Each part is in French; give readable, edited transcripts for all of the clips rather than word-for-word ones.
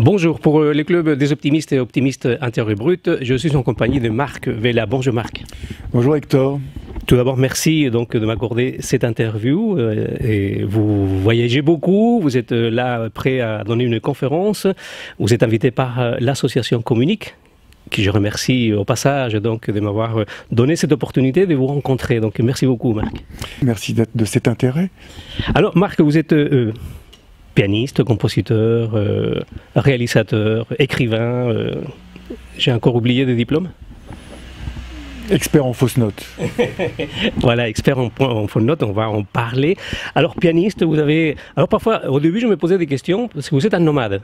Bonjour, pour les clubs des optimistes et optimistes intérieurs brut, je suis en compagnie de Marc Vella. Bonjour Marc. Bonjour Hector. Tout d'abord, merci donc de m'accorder cette interview. Et vous voyagez beaucoup, vous êtes là prêt à donner une conférence. Vous êtes invité par l'association Communique, qui je remercie au passage donc de m'avoir donné cette opportunité de vous rencontrer. Donc merci beaucoup Marc. Merci de cet intérêt. Alors Marc, vous êtes pianiste, compositeur, réalisateur, écrivain. J'ai encore oublié des diplômes? Expert en fausses notes. Voilà, expert en fausses notes, on va en parler. Alors pianiste, vous avez... Alors parfois, au début je me posais des questions, parce que vous êtes un nomade.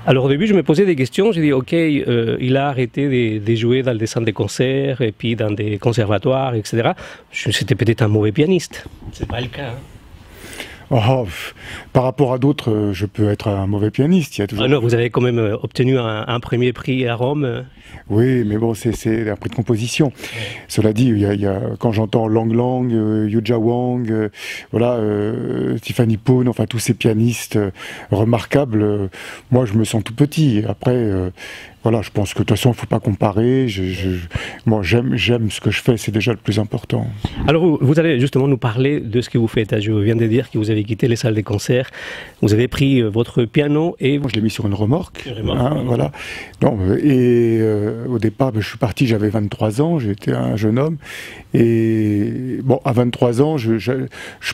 Alors au début je me posais des questions, j'ai dit ok, il a arrêté de jouer dans des centres de concert et puis dans des conservatoires, etc. C'était peut-être un mauvais pianiste. C'est pas le cas. Hein. Oh, par rapport à d'autres, je peux être un mauvais pianiste. Il y a toujours... Ah non, vous avez quand même obtenu un premier prix à Rome. Oui, mais bon, c'est un prix de composition. Ouais. Cela dit, quand j'entends Lang Lang, Yuja Wang, voilà, Tiffany Poon, enfin tous ces pianistes remarquables, moi je me sens tout petit. Après, voilà, je pense que de toute façon il ne faut pas comparer. Moi j'aime ce que je fais, c'est déjà le plus important. Alors vous allez justement nous parler de ce que vous faites. Je viens de dire que vous avez quitté les salles de concert, vous avez pris votre piano et... Moi je l'ai mis sur une remorque. Hein, voilà. Non, et au départ, je suis parti, j'avais 23 ans, j'étais un jeune homme. Et bon, à 23 ans, je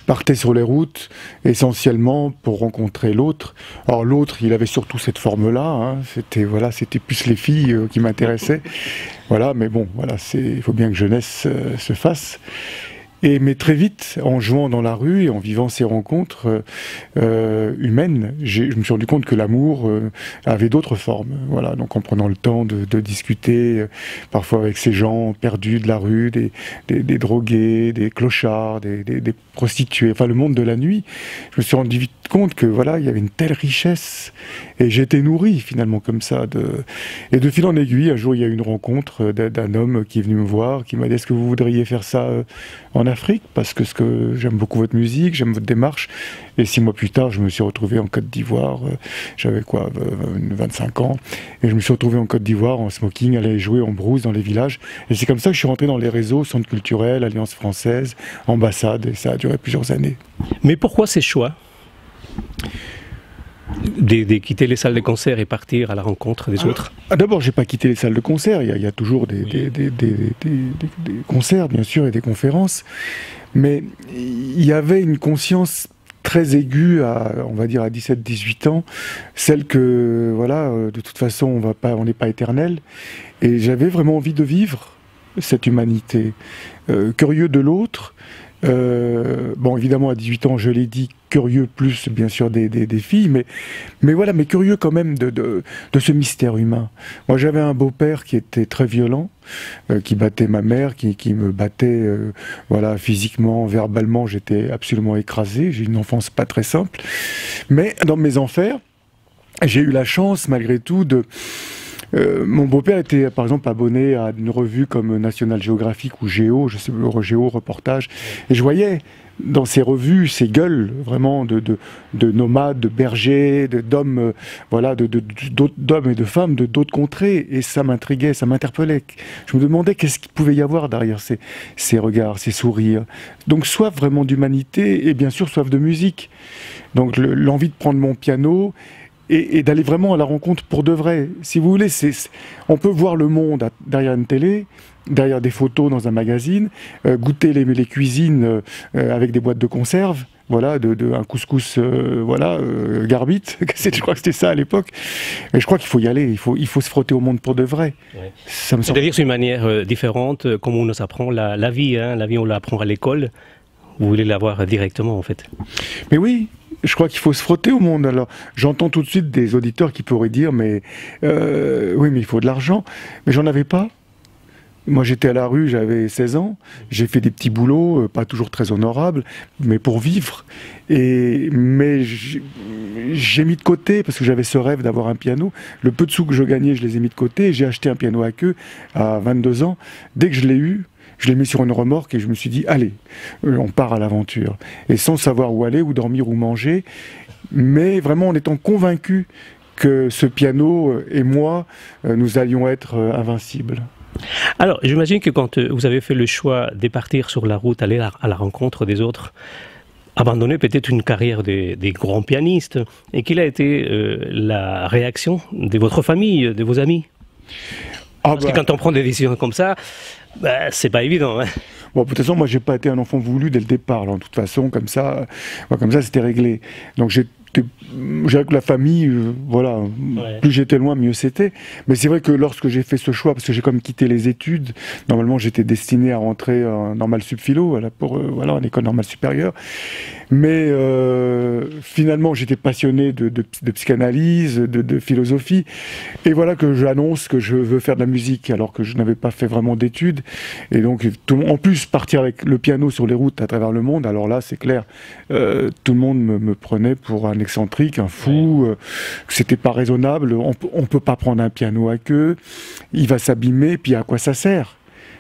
partais sur les routes essentiellement pour rencontrer l'autre. Alors l'autre, il avait surtout cette forme-là, hein, c'était plus les filles qui m'intéressaient. Voilà, mais bon, voilà, il faut bien que jeunesse se fasse. Mais très vite, en jouant dans la rue et en vivant ces rencontres humaines, je me suis rendu compte que l'amour avait d'autres formes. Voilà, donc en prenant le temps de discuter parfois avec ces gens perdus de la rue, des drogués, des clochards, des prostituées, enfin le monde de la nuit, je me suis rendu vite compte que voilà, il y avait une telle richesse et j'étais nourri finalement comme ça. Et de fil en aiguille, un jour il y a eu une rencontre d'un homme qui est venu me voir, qui m'a dit: est-ce que vous voudriez faire ça en Afrique, parce que j'aime beaucoup votre musique, j'aime votre démarche. Et 6 mois plus tard, je me suis retrouvé en Côte d'Ivoire, j'avais quoi, 25 ans, et je me suis retrouvé en Côte d'Ivoire en smoking, aller jouer en brousse dans les villages. Et c'est comme ça que je suis rentré dans les réseaux, Centre culturel, Alliance française, ambassade, et ça a duré plusieurs années. Mais pourquoi ces choix de quitter les salles de concert et partir à la rencontre des autres? D'abord, j'ai pas quitté les salles de concert, il y a toujours des concerts, bien sûr, et des conférences, mais il y avait une conscience très aiguë, on va dire à 17-18 ans, celle que, voilà, de toute façon, on n'est pas éternel, et j'avais vraiment envie de vivre cette humanité, curieux de l'autre. Bon, évidemment, à 18 ans, je l'ai dit, curieux plus, bien sûr, des filles, mais voilà, mais curieux quand même de ce mystère humain. Moi, j'avais un beau-père qui était très violent, qui battait ma mère, qui me battait, voilà, physiquement, verbalement, j'étais absolument écrasé, j'ai eu une enfance pas très simple. Mais dans mes enfers, j'ai eu la chance, malgré tout, mon beau-père était par exemple abonné à une revue comme National Geographic ou Géo, je sais, Géo Reportage, et je voyais dans ces revues ces gueules vraiment de nomades, de bergers, d'hommes, voilà, d'hommes et de femmes de d'autres contrées, et ça m'intriguait, ça m'interpellait. Je me demandais qu'est-ce qu'il pouvait y avoir derrière ces regards, ces sourires. Donc soif vraiment d'humanité et bien sûr soif de musique. Donc l'envie de prendre mon piano et d'aller vraiment à la rencontre pour de vrai. Si vous voulez, on peut voir le monde derrière une télé, derrière des photos dans un magazine, goûter les cuisines avec des boîtes de conserve, voilà, un couscous, voilà, Garbit, je crois que c'était ça à l'époque. Mais je crois qu'il faut y aller, il faut se frotter au monde pour de vrai. Ouais. C'est-à-dire c'est une manière différente, comme on nous apprend la vie, hein, la vie on l'apprend à l'école. Vous voulez l'avoir directement en fait. Mais oui, je crois qu'il faut se frotter au monde. Alors, j'entends tout de suite des auditeurs qui pourraient dire, mais oui, mais il faut de l'argent. Mais j'en avais pas. Moi, j'étais à la rue, j'avais 16 ans. J'ai fait des petits boulots, pas toujours très honorables, mais pour vivre. Mais j'ai mis de côté, parce que j'avais ce rêve d'avoir un piano. Le peu de sous que je gagnais, je les ai mis de côté. J'ai acheté un piano à queue à 22 ans. Dès que je l'ai eu, je l'ai mis sur une remorque et je me suis dit, allez, on part à l'aventure. Et sans savoir où aller, où dormir, où manger, mais vraiment en étant convaincu que ce piano et moi, nous allions être invincibles. Alors, j'imagine que quand vous avez fait le choix de partir sur la route, aller à la rencontre des autres, abandonner peut-être une carrière des grands pianistes, et quelle a été la réaction de votre famille, de vos amis? Parce que quand on prend des décisions comme ça, c'est pas évident. Hein. Bon, de toute façon, moi, j'ai pas été un enfant voulu dès le départ. Là. De toute façon, comme ça, c'était réglé. Donc, avec la famille, voilà, plus j'étais loin, mieux c'était. Mais c'est vrai que lorsque j'ai fait ce choix, parce que j'ai quand même quitté les études, normalement j'étais destiné à rentrer en normal sup philo, en école normale supérieure. Mais finalement j'étais passionné de psychanalyse, de philosophie. Et voilà que j'annonce que je veux faire de la musique, alors que je n'avais pas fait vraiment d'études. Et donc, en plus, partir avec le piano sur les routes à travers le monde, alors là, c'est clair, tout le monde me prenait pour un excentrique, un fou, que c'était pas raisonnable, on peut pas prendre un piano à queue, il va s'abîmer, puis à quoi ça sert?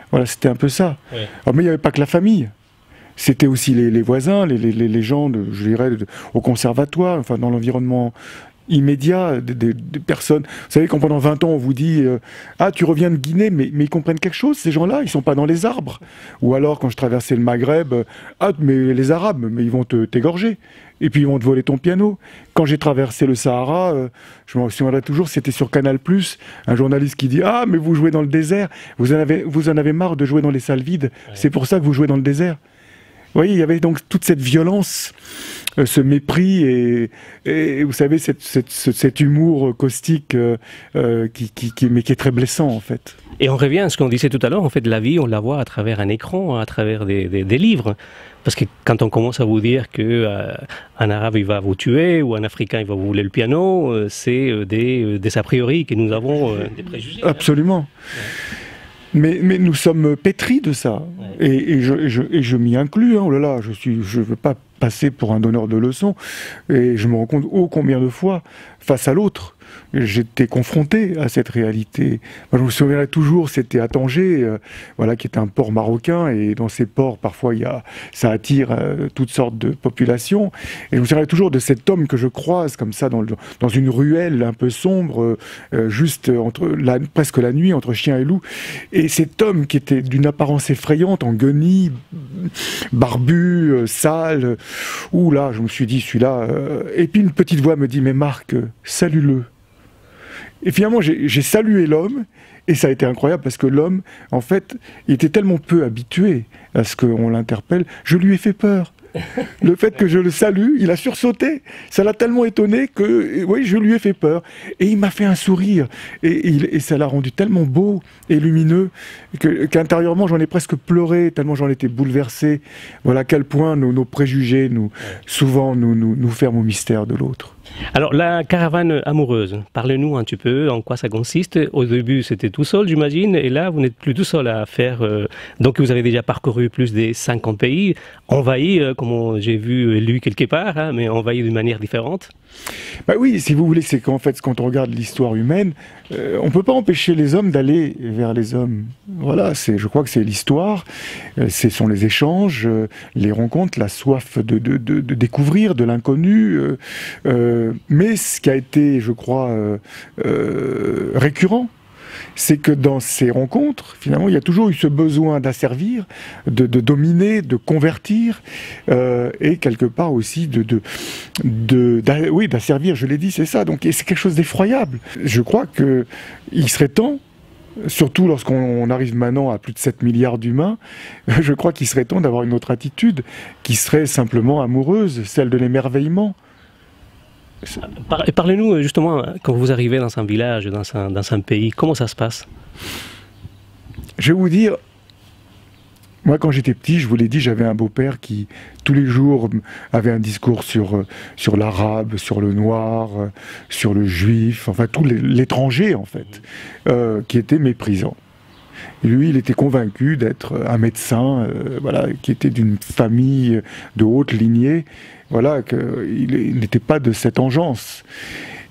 Voilà, c'était un peu ça. Ouais. Alors, mais il n'y avait pas que la famille. C'était aussi les voisins, les gens, je dirais, au conservatoire, enfin dans l'environnement immédiat des personnes. Vous savez, quand pendant 20 ans on vous dit ah, tu reviens de Guinée, mais ils comprennent quelque chose, ces gens-là, ils sont pas dans les arbres. Ou alors quand je traversais le Maghreb, ah, mais les Arabes, mais ils vont t'égorger. Et puis ils vont te voler ton piano. Quand j'ai traversé le Sahara, je me souviendrai toujours, c'était sur Canal+, un journaliste qui dit « Ah, mais vous jouez dans le désert, vous en avez marre de jouer dans les salles vides, c'est pour ça que vous jouez dans le désert. » Vous voyez, il y avait donc toute cette violence, ce mépris et vous savez, cet humour caustique mais qui est très blessant en fait. Et on revient à ce qu'on disait tout à l'heure, en fait, la vie, on la voit à travers un écran, à travers des livres. Parce que quand on commence à vous dire qu'un arabe il va vous tuer ou un africain il va vous voler le piano, c'est des a priori que nous avons, des préjugés. Absolument. Hein. Mais nous sommes pétris de ça. Ouais. Et je m'y inclus. Hein. Oh là là, je ne veux pas passer pour un donneur de leçons. Et je me rends compte combien de fois, face à l'autre, j'étais confronté à cette réalité. Moi, je me souviendrai toujours, c'était à Tanger, voilà, qui est un port marocain, et dans ces ports, parfois, ça attire toutes sortes de populations. Et je me souviendrai toujours de cet homme que je croise comme ça dans une ruelle un peu sombre, juste presque la nuit, entre chien et loup. Et cet homme qui était d'une apparence effrayante, en guenilles, barbu, sale. Ouh là, je me suis dit, celui-là. Et puis une petite voix me dit, mais Marc, salue-le. Et finalement, j'ai salué l'homme, et ça a été incroyable, parce que l'homme, en fait, il était tellement peu habitué à ce qu'on l'interpelle, je lui ai fait peur. Le fait que je le salue, il a sursauté. Ça l'a tellement étonné que, oui, je lui ai fait peur. Et il m'a fait un sourire. Et ça l'a rendu tellement beau et lumineux qu'intérieurement, j'en ai presque pleuré, tellement j'en étais bouleversé. Voilà à quel point nos préjugés, souvent, nous ferment au mystère de l'autre. Alors, la caravane amoureuse, parlez-nous un petit peu, en quoi ça consiste. Au début, c'était tout seul, j'imagine, et là, vous n'êtes plus tout seul à faire... Donc, vous avez déjà parcouru plus de 50 pays, envahis, comme j'ai vu, lu quelque part, hein, mais envahis d'une manière différente. Bah oui, si vous voulez, c'est qu'en fait, quand on regarde l'histoire humaine, on ne peut pas empêcher les hommes d'aller vers les hommes. Voilà, je crois que c'est l'histoire, ce sont les échanges, les rencontres, la soif de découvrir, de l'inconnu. Mais ce qui a été, je crois, récurrent, c'est que dans ces rencontres, finalement, il y a toujours eu ce besoin d'asservir, de dominer, de convertir, et quelque part aussi oui, d'asservir, je l'ai dit, c'est ça. Donc c'est quelque chose d'effroyable. Je crois qu'il serait temps, surtout lorsqu'on arrive maintenant à plus de 7 milliards d'humains, je crois qu'il serait temps d'avoir une autre attitude, qui serait simplement amoureuse, celle de l'émerveillement. Parlez-nous justement, quand vous arrivez dans un village, dans un pays, comment ça se passe? Je vais vous dire, moi quand j'étais petit, je vous l'ai dit, j'avais un beau-père qui tous les jours avait un discours sur l'arabe, sur le noir, sur le juif, enfin tout l'étranger en fait, qui était méprisant. Et lui, il était convaincu d'être un médecin, voilà, qui était d'une famille de haute lignée, voilà, qu'il n'était pas de cette engeance.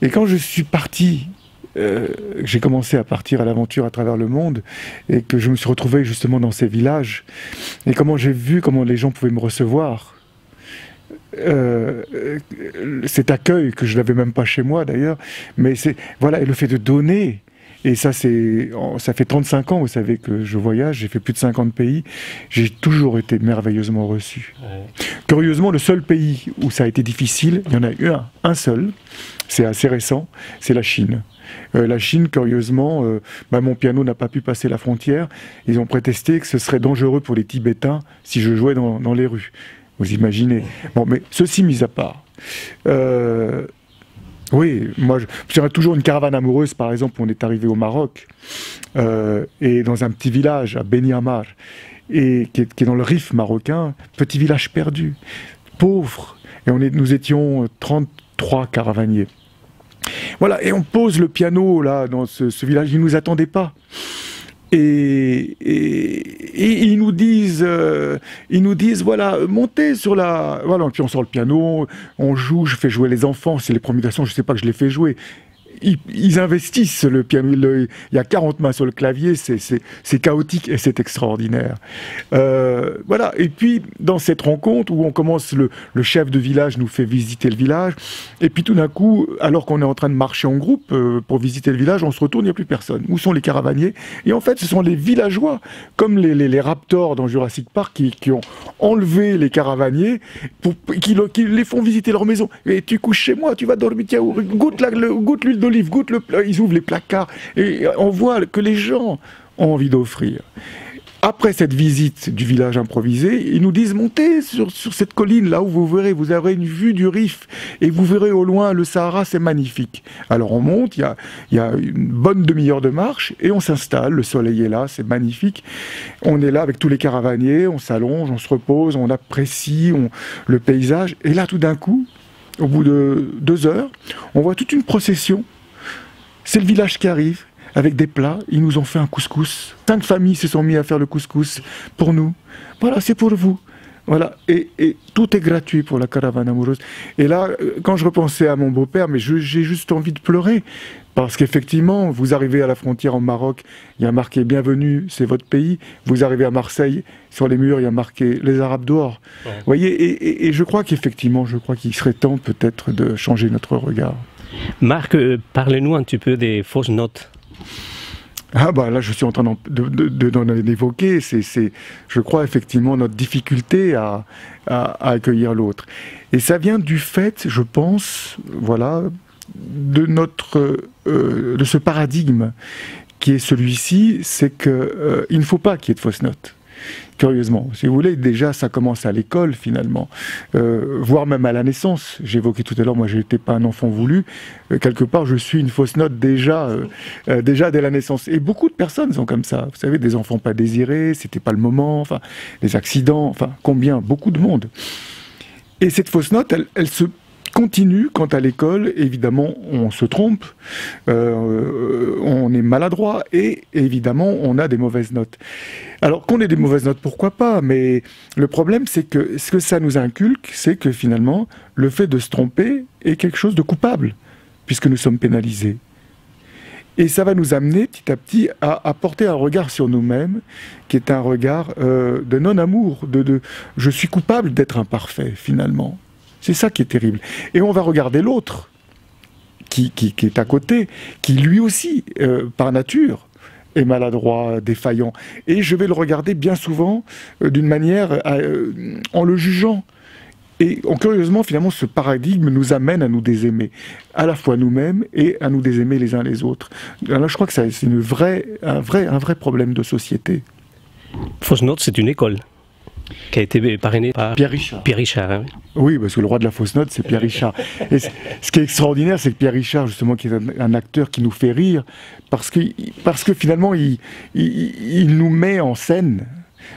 Et quand je suis parti, j'ai commencé à partir à l'aventure à travers le monde, et que je me suis retrouvé justement dans ces villages, et comment j'ai vu comment les gens pouvaient me recevoir. cet accueil que je n'avais même pas chez moi d'ailleurs, mais c'est voilà, et le fait de donner. Et ça fait 35 ans, vous savez, que je voyage, j'ai fait plus de 50 pays, j'ai toujours été merveilleusement reçu. Ouais. Curieusement, le seul pays où ça a été difficile, il y en a eu un seul, c'est assez récent, c'est la Chine. La Chine, curieusement, mon piano n'a pas pu passer la frontière, ils ont prétesté que ce serait dangereux pour les Tibétains si je jouais dans les rues. Vous imaginez. Bon, mais ceci mis à part... oui, moi, j'ai toujours une caravane amoureuse, par exemple, on est arrivé au Maroc, et dans un petit village, à Beni Ammar, et qui est dans le Rif marocain, petit village perdu, pauvre, et nous étions 33 caravaniers. Voilà, et on pose le piano, là, dans ce village, ils ne nous attendaient pas. Et ils nous disent, voilà, montez sur la... Voilà, puis on sort le piano, on joue, je fais jouer les enfants, c'est les promulgations, je ne sais pas que je les fais jouer. Ils investissent le piano, il y a 40 mains sur le clavier, c'est chaotique et c'est extraordinaire. Voilà, et puis dans cette rencontre où on commence, le chef de village nous fait visiter le village, et puis tout d'un coup, alors qu'on est en train de marcher en groupe pour visiter le village, on se retourne, il n'y a plus personne. Où sont les caravaniers? Et en fait, ce sont les villageois, comme les raptors dans Jurassic Park, qui ont enlevé les caravaniers, qui les font visiter leur maison. Et tu couches chez moi, tu vas dormir, tiens, goûte l'huile d'olive, ils ouvrent les placards et on voit que les gens ont envie d'offrir. Après cette visite du village improvisé, ils nous disent montez sur cette colline là où vous aurez une vue du Rif et vous verrez au loin le Sahara, c'est magnifique. Alors on monte, il y a une bonne demi-heure de marche et on s'installe, le soleil est là, c'est magnifique. On est là avec tous les caravaniers, on s'allonge, on se repose, on apprécie le paysage et là tout d'un coup, au bout de 2 heures, on voit toute une procession. C'est le village qui arrive, avec des plats, ils nous ont fait un couscous. 5 familles se sont mis à faire le couscous pour nous. Voilà, c'est pour vous. Voilà, et tout est gratuit pour la caravane amoureuse. Et là, quand je repensais à mon beau-père, mais j'ai juste envie de pleurer. Parce qu'effectivement, vous arrivez à la frontière en Maroc, il y a marqué « Bienvenue, c'est votre pays ». Vous arrivez à Marseille, sur les murs, il y a marqué « Les Arabes dehors ouais. ». Vous voyez, et je crois qu'effectivement, qu'il serait temps peut-être de changer notre regard. Marc, parlez-nous un petit peu des fausses notes. Ah bah là, je suis en train d'en évoquer. C'est, je crois, effectivement, notre difficulté à accueillir l'autre. Et ça vient du fait, je pense, voilà, de ce paradigme qui est celui-ci, c'est qu'il ne faut pas qu'il y ait de fausses notes. Curieusement, si vous voulez, déjà ça commence à l'école finalement, voire même à la naissance. J'évoquais tout à l'heure, moi je n'étais pas un enfant voulu, quelque part je suis une fausse note déjà dès la naissance. Et beaucoup de personnes sont comme ça, vous savez, des enfants pas désirés, c'était pas le moment, enfin, des accidents, enfin, combien, beaucoup de monde. Et cette fausse note, elle se continue quand à l'école, évidemment, on se trompe, on est maladroit et évidemment, on a des mauvaises notes. Alors qu'on ait des mauvaises notes, pourquoi pas, mais le problème, c'est que ce que ça nous inculque, c'est que finalement, le fait de se tromper est quelque chose de coupable, puisque nous sommes pénalisés. Et ça va nous amener petit à petit à porter un regard sur nous-mêmes, qui est un regard de non-amour, je suis coupable d'être imparfait, finalement. C'est ça qui est terrible. Et on va regarder l'autre, qui est à côté, qui lui aussi, par nature, est maladroit, défaillant. Et je vais le regarder bien souvent d'une manière en le jugeant. Et curieusement, finalement, ce paradigme nous amène à nous désaimer, à la fois nous-mêmes et à nous désaimer les uns les autres. Alors, je crois que c'est un vrai problème de société. Fausse note, c'est une école qui a été parrainé par Pierre Richard. Pierre Richard, hein. Oui, parce que le roi de la fausse note, c'est Pierre Richard. Et ce qui est extraordinaire, c'est que Pierre Richard, justement, qui est un acteur qui nous fait rire, parce que finalement, il nous met en scène.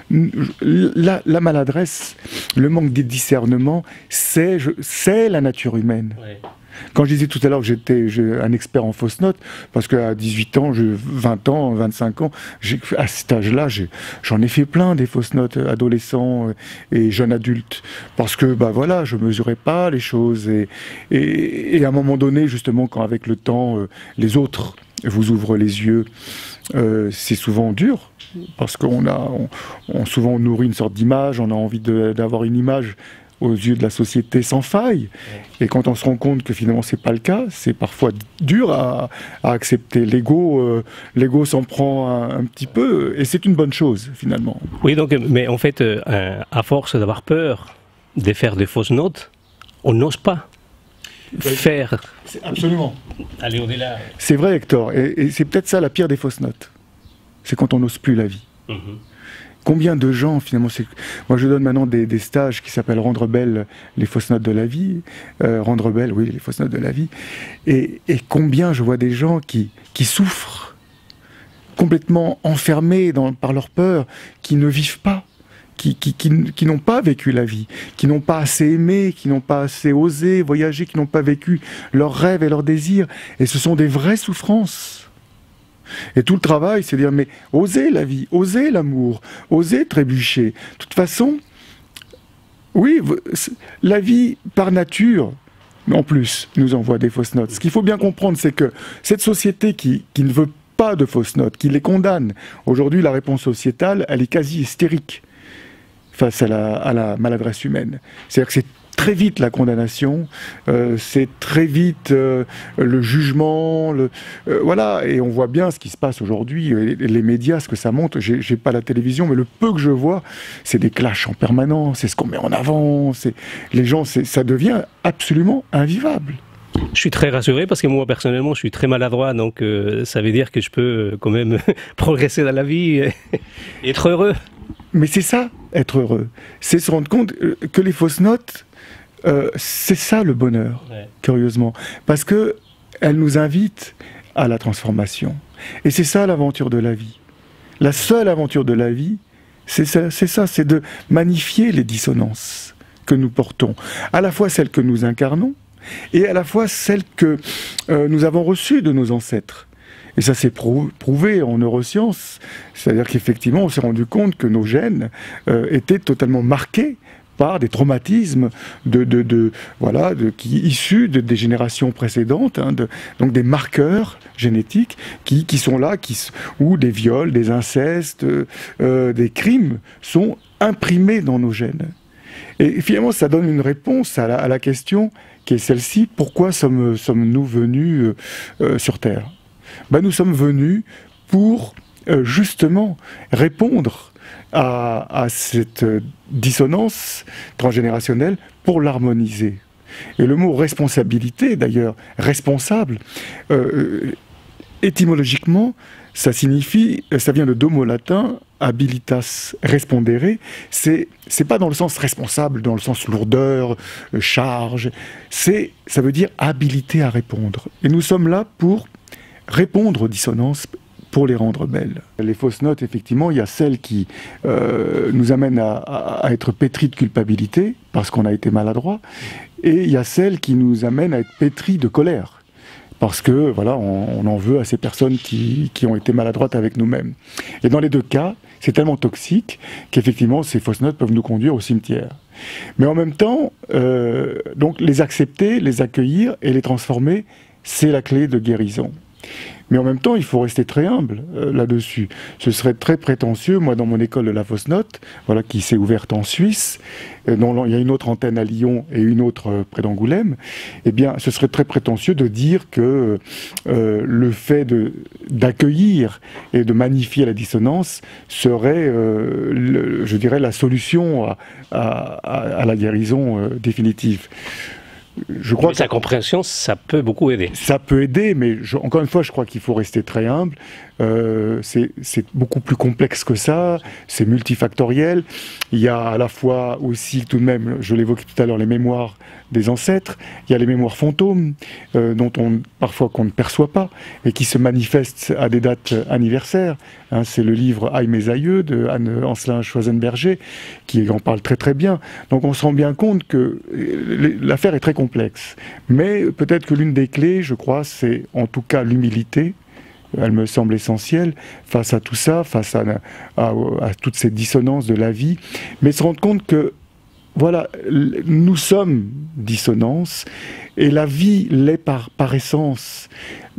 La maladresse, le manque de discernement, c'est la nature humaine. Ouais. Quand je disais tout à l'heure que j'étais un expert en fausses notes, parce qu'à 18 ans, 20 ans, 25 ans, à cet âge-là, j'en ai fait plein des fausses notes, adolescents et jeunes adultes, parce que bah voilà, je mesurais pas les choses et à un moment donné, justement, quand avec le temps, les autres vous ouvrent les yeux, c'est souvent dur. Parce qu'on souvent on nourrit une sorte d'image, on a envie d'avoir une image aux yeux de la société sans faille. Et quand on se rend compte que finalement c'est pas le cas, c'est parfois dur à accepter. L'ego s'en prend un petit peu, et c'est une bonne chose finalement. Oui, donc, mais en fait, à force d'avoir peur de faire de fausses notes, on n'ose pas faire. Absolument. Aller au-delà. C'est vrai, Hector, et c'est peut-être ça la pire des fausses notes. C'est quand on n'ose plus la vie. Combien de gens, finalement, moi je donne maintenant des stages qui s'appellent Rendre belles les fausses notes de la vie, Rendre belles, oui, les fausses notes de la vie, et combien je vois des gens qui souffrent, complètement enfermés par leur peur, qui ne vivent pas, qui n'ont pas vécu la vie, qui n'ont pas assez aimé, qui n'ont pas assez osé voyager, qui n'ont pas vécu leurs rêves et leurs désirs, et ce sont des vraies souffrances. Et tout le travail, c'est de dire, mais osez la vie, osez l'amour, osez trébucher. De toute façon, oui, la vie, par nature, en plus, nous envoie des fausses notes. Ce qu'il faut bien comprendre, c'est que cette société qui ne veut pas de fausses notes, qui les condamne, aujourd'hui, la réponse sociétale, elle est quasi hystérique face à la maladresse humaine. C'est-à-dire que c'est très vite la condamnation, c'est très vite le jugement, voilà, et on voit bien ce qui se passe aujourd'hui, les médias, ce que ça montre. J'ai pas la télévision, mais le peu que je vois, c'est des clashs en permanence, c'est ce qu'on met en avant, les gens, ça devient absolument invivable. Je suis très rassuré parce que moi, personnellement, je suis très maladroit, donc ça veut dire que je peux quand même progresser dans la vie et être heureux. Mais c'est ça, être heureux. C'est se rendre compte que les fausses notes, c'est ça le bonheur, curieusement. Parce qu'elles nous invitent à la transformation. Et c'est ça l'aventure de la vie. La seule aventure de la vie, c'est ça, c'est de magnifier les dissonances que nous portons. À la fois celles que nous incarnons, et à la fois celles que nous avons reçues de nos ancêtres. Et ça s'est prouvé en neurosciences, c'est-à-dire qu'effectivement on s'est rendu compte que nos gènes étaient totalement marqués par des traumatismes issus des générations précédentes, donc des marqueurs génétiques qui sont là, où des viols, des incestes, des crimes sont imprimés dans nos gènes. Et finalement ça donne une réponse à la question qui est celle-ci: pourquoi sommes-nous venus sur Terre ? Nous sommes venus pour justement répondre à cette dissonance transgénérationnelle, pour l'harmoniser. Et le mot responsabilité, d'ailleurs, responsable, étymologiquement, ça vient de deux mots latins, habilitas respondere. C'est pas dans le sens responsable, dans le sens lourdeur, charge. Ça veut dire habilité à répondre. Et nous sommes là pour répondre aux dissonances, pour les rendre belles. Les fausses notes, effectivement, il y a celles qui nous amènent à être pétris de culpabilité, parce qu'on a été maladroit, et il y a celles qui nous amènent à être pétris de colère, parce que, voilà, on en veut à ces personnes qui ont été maladroites avec nous-mêmes. Et dans les deux cas, c'est tellement toxique qu'effectivement, ces fausses notes peuvent nous conduire au cimetière. Mais en même temps, donc les accepter, les accueillir et les transformer, c'est la clé de guérison. Mais en même temps, il faut rester très humble là-dessus. Ce serait très prétentieux, moi dans mon école de la fausse note, voilà, qui s'est ouverte en Suisse, dont il y a une autre antenne à Lyon et une autre près d'Angoulême, eh bien ce serait très prétentieux de dire que le fait d'accueillir et de magnifier la dissonance serait, je dirais, la solution à la guérison définitive. Je crois que sa compréhension, ça peut beaucoup aider. Ça peut aider, mais encore une fois, je crois qu'il faut rester très humble. C'est beaucoup plus complexe que ça, c'est multifactoriel. Il y a à la fois aussi, tout de même, je l'évoquais tout à l'heure, les mémoires des ancêtres. Il y a les mémoires fantômes, dont parfois qu'on ne perçoit pas, et qui se manifestent à des dates anniversaires. C'est le livre Aïe mes aïeux de Anne Ancelin-Schwarzenberger, qui en parle très très bien. Donc on se rend bien compte que l'affaire est très complexe. Mais peut-être que l'une des clés, je crois, c'est en tout cas l'humilité. Elle me semble essentielle face à tout ça, face à toutes ces dissonances de la vie, mais se rendre compte que, voilà, nous sommes dissonances, et la vie l'est par essence.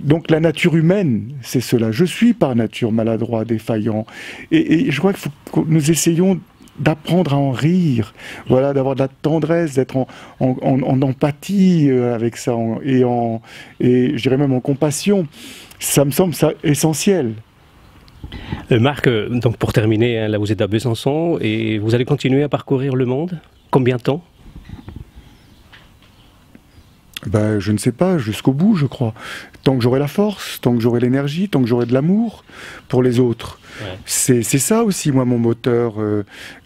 Donc la nature humaine, c'est cela. Je suis par nature maladroit, défaillant, et je crois qu'il faut que nous essayions d'apprendre à en rire, voilà, d'avoir de la tendresse, d'être en empathie avec ça, et je dirais même en compassion. Ça me semble ça essentiel. Marc, donc pour terminer, hein, là vous êtes à Besançon et vous allez continuer à parcourir le monde? Combien de temps? Ben, je ne sais pas, jusqu'au bout, je crois. Tant que j'aurai la force, tant que j'aurai l'énergie, tant que j'aurai de l'amour pour les autres. Ouais. C'est ça aussi, moi, mon moteur.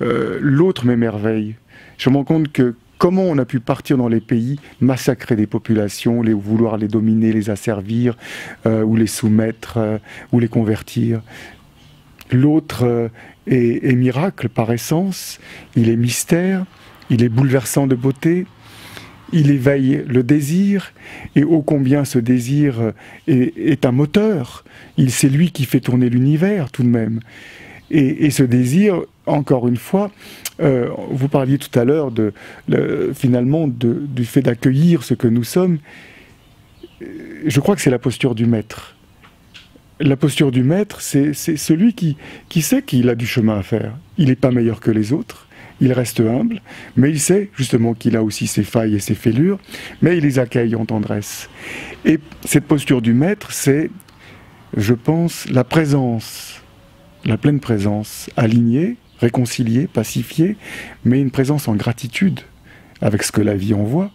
L'autre m'émerveille. Je me rends compte que comment on a pu partir dans les pays, massacrer des populations, vouloir les dominer, les asservir, ou les soumettre, ou les convertir. L'autre est miracle par essence, il est mystère, il est bouleversant de beauté. Il éveille le désir, et ô combien ce désir est un moteur. C'est lui qui fait tourner l'univers tout de même. Et ce désir, encore une fois, vous parliez tout à l'heure finalement du fait d'accueillir ce que nous sommes. Je crois que c'est la posture du maître. La posture du maître, c'est celui qui sait qu'il a du chemin à faire. Il n'est pas meilleur que les autres. Il reste humble, mais il sait justement qu'il a aussi ses failles et ses fêlures, mais il les accueille en tendresse. Et cette posture du maître, c'est, je pense, la présence, la pleine présence, alignée, réconciliée, pacifiée, mais une présence en gratitude avec ce que la vie envoie.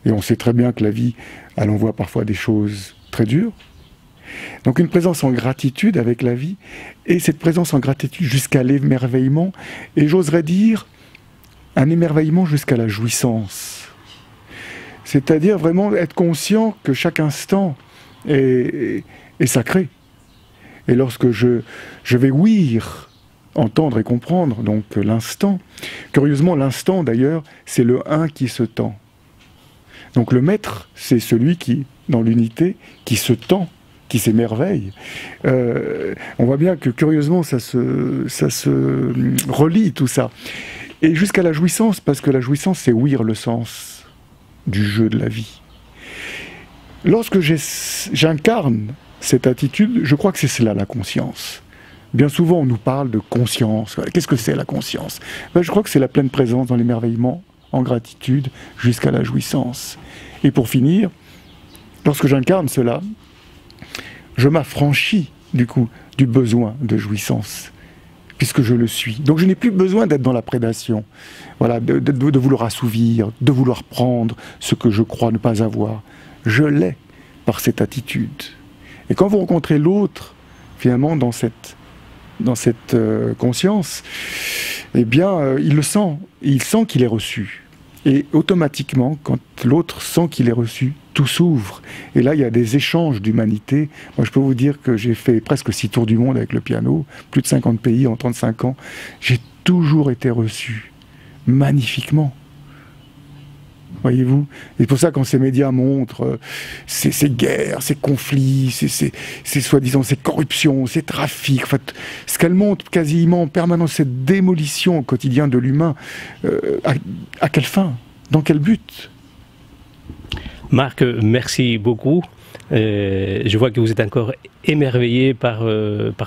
Et on sait très bien que la vie, elle envoie parfois des choses très dures. Donc une présence en gratitude avec la vie, et cette présence en gratitude jusqu'à l'émerveillement, et j'oserais dire, un émerveillement jusqu'à la jouissance. C'est-à-dire vraiment être conscient que chaque instant est sacré. Et lorsque je vais ouïr, entendre et comprendre donc l'instant, curieusement l'instant d'ailleurs, c'est le un qui se tend. Donc le maître, c'est celui qui, dans l'unité, qui se tend, qui s'émerveille. On voit bien que curieusement ça se relie tout ça. Et jusqu'à la jouissance, parce que la jouissance, c'est ouïr le sens du jeu de la vie. Lorsque j'incarne cette attitude, je crois que c'est cela la conscience. Bien souvent, on nous parle de conscience. Qu'est-ce que c'est la conscience? Ben, je crois que c'est la pleine présence dans l'émerveillement, en gratitude, jusqu'à la jouissance. Et pour finir, lorsque j'incarne cela, je m'affranchis, du coup, du besoin de jouissance, puisque je le suis. Donc je n'ai plus besoin d'être dans la prédation, voilà, de vouloir assouvir, de vouloir prendre ce que je crois ne pas avoir. Je l'ai par cette attitude. Et quand vous rencontrez l'autre, finalement, dans cette conscience, eh bien, il le sent. Il sent qu'il est reçu. Et automatiquement, quand l'autre sent qu'il est reçu, tout s'ouvre. Et là, il y a des échanges d'humanité. Moi, je peux vous dire que j'ai fait presque 6 tours du monde avec le piano, plus de 50 pays en 35 ans. J'ai toujours été reçu, magnifiquement. Voyez-vous? Et pour ça, quand ces médias montrent ces guerres, ces conflits, ces soi-disant, ces corruptions, ces trafics, en fait, ce qu'elles montrent quasiment en permanence, cette démolition au quotidien de l'humain, à quelle fin? Dans quel but? Marc, merci beaucoup. Je vois que vous êtes encore émerveillé par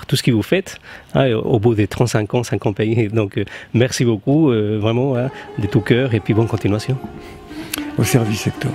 tout ce que vous faites, hein, au bout des 35 ans, 50 pays. Donc, merci beaucoup, vraiment, hein, de tout cœur, et puis bonne continuation. Au service, Hector.